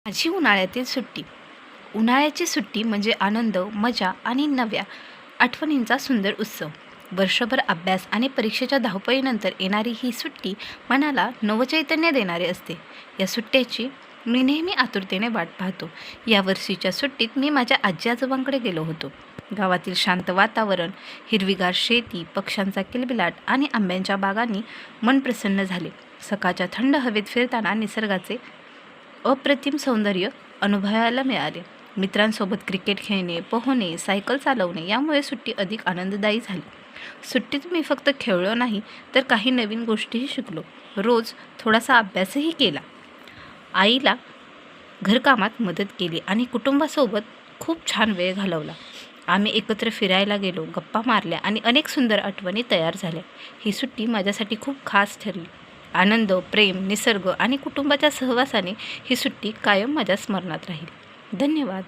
माझी उन्हाळ्यातील सुट्टी. उन्हाळ्याची सुट्टी म्हणजे आनंद, मजा आणि नव्या आठवणींचा सुंदर उत्सव. वर्षभर अभ्यास आणि परीक्षेच्या धावपळीनंतर येणारी ही सुट्टी मनाला नवचैतन्य देणारी असते. या सुट्ट्याची मी नेहमी आतुरतेने वाट पाहतो. यावर्षीच्या सुट्टीत मी माझ्या आजी आजोबांकडे गेलो होतो. गावातील शांत वातावरण, हिरवीगार शेती, पक्ष्यांचा किलबिलाट आणि आंब्यांच्या बागांनी मन प्रसन्न झाले. सकाळच्या थंड हवेत फिरताना निसर्गाचे अप्रतिम सौंदर्य अनुभवायला मिळाले. मित्रांसोबत क्रिकेट खेळणे, पोहणे, सायकल चालवणे यामुळे सुट्टी अधिक आनंददायी झाली. सुट्टीत मी फक्त खेळलो नाही तर काही नवीन गोष्टीही शिकलो. रोज थोडासा अभ्यासही केला. आईला घरकामात मदत केली आणि कुटुंबासोबत खूप छान वेळ घालवला. आम्ही एकत्र फिरायला गेलो, गप्पा मारल्या आणि अनेक सुंदर आठवणी तयार झाल्या. ही सुट्टी माझ्यासाठी खूप खास ठरली. आनंद, प्रेम, निसर्ग आणि कुटुंबाच्या सहवासाने ही सुट्टी कायम माझ्या स्मरणात राहील. धन्यवाद.